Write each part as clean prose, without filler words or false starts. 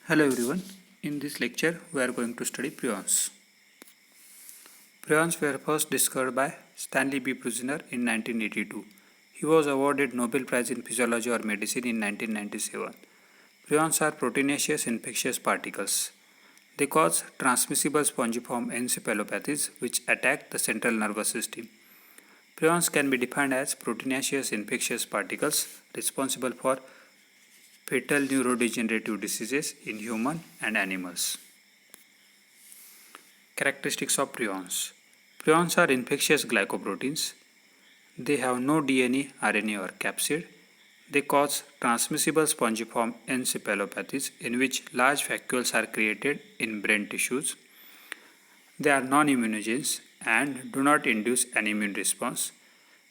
Hello everyone, in this lecture we are going to study prions. Prions were first discovered by Stanley B. Prusiner in 1982. He was awarded Nobel Prize in Physiology or Medicine in 1997. Prions are proteinaceous infectious particles. They cause transmissible spongiform encephalopathies which attack the central nervous system. Prions can be defined as proteinaceous infectious particles responsible for fatal neurodegenerative diseases in human and animals. Characteristics of prions. Prions are infectious glycoproteins. They have no DNA, RNA or capsid. They cause transmissible spongiform encephalopathies in which large vacuoles are created in brain tissues. They are non-immunogens and do not induce an immune response.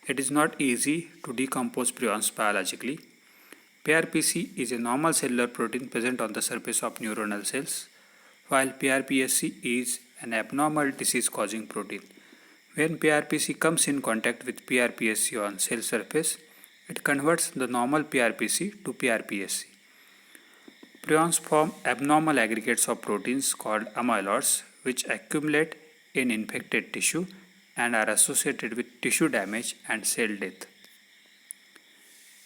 It is not easy to decompose prions biologically. PRPC is a normal cellular protein present on the surface of neuronal cells, while PRPSC is an abnormal disease-causing protein. When PRPC comes in contact with PRPSC on cell surface, it converts the normal PRPC to PRPSC. Prions form abnormal aggregates of proteins called amyloids, which accumulate in infected tissue and are associated with tissue damage and cell death.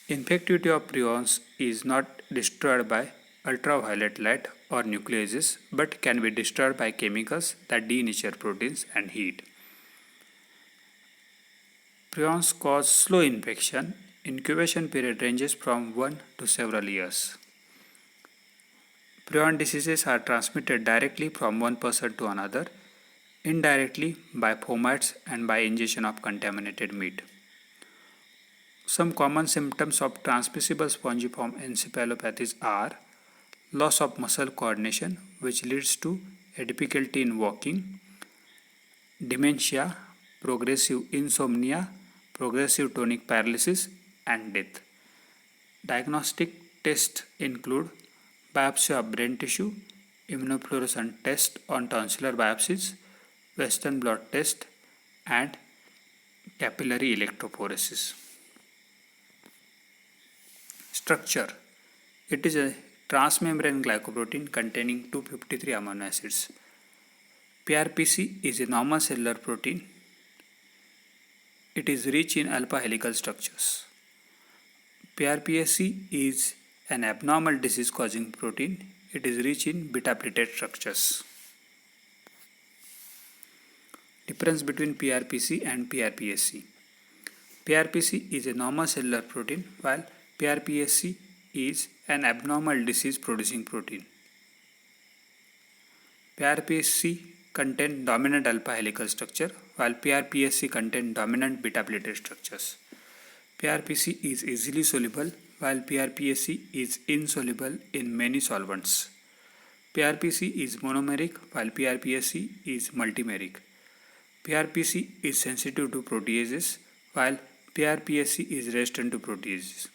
Infectivity of prions is not destroyed by ultraviolet light or nucleases but can be destroyed by chemicals that denature proteins and heat. Prions cause slow infection. Incubation period ranges from 1 to several years. Prion diseases are transmitted directly from one person to another, indirectly by fomites and by ingestion of contaminated meat. Some common symptoms of transmissible spongiform encephalopathies are loss of muscle coordination, which leads to a difficulty in walking, dementia, progressive insomnia, progressive tonic paralysis, and death. Diagnostic tests include biopsy of brain tissue, immunofluorescence test on tonsillar biopsies, Western blot test, and capillary electrophoresis. Structure. It is a transmembrane glycoprotein containing 253 amino acids. PRPC is a normal cellular protein. It is rich in alpha helical structures. PRPSC is an abnormal disease-causing protein. It is rich in beta pleated structures. Difference between PRPC and PRPSC. PRPC is a normal cellular protein while PRPSC is an abnormal disease-producing protein. PRPSC contains dominant alpha helical structure while PRPSC contains dominant beta pleated structures. PRPC is easily soluble while PRPSC is insoluble in many solvents. PRPC is monomeric while PRPSC is multimeric. PRPC is sensitive to proteases while PRPSC is resistant to proteases.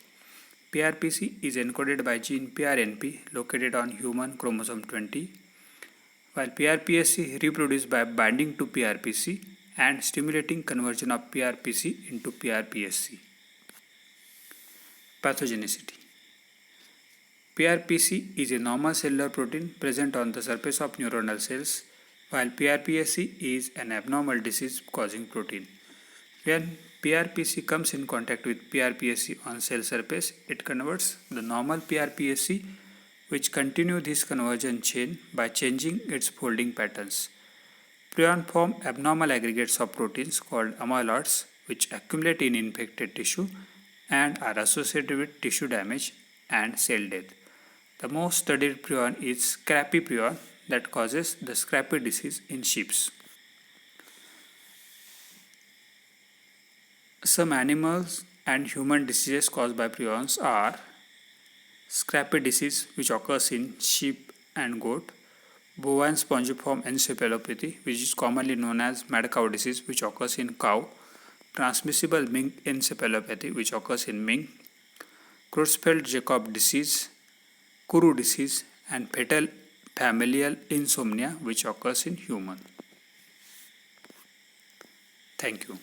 PRPC is encoded by gene PRNP located on human chromosome 20, while PRPSC reproduces by binding to PRPC and stimulating conversion of PRPC into PRPSC. Pathogenicity. PRPC is a normal cellular protein present on the surface of neuronal cells, while PRPSC is an abnormal disease-causing protein. When PRPC comes in contact with PRPSC on cell surface, it converts the normal PRPSC, which continue this conversion chain by changing its folding patterns. Prion form abnormal aggregates of proteins called amyloids, which accumulate in infected tissue and are associated with tissue damage and cell death. The most studied prion is scrapie prion that causes the scrapie disease in sheep. Some animals and human diseases caused by prions are scrapie disease, which occurs in sheep and goat, bovine spongiform encephalopathy, which is commonly known as mad cow disease, which occurs in cow, transmissible mink encephalopathy, which occurs in mink, Creutzfeldt-Jakob disease, Kuru disease, and fatal familial insomnia, which occurs in human. Thank you.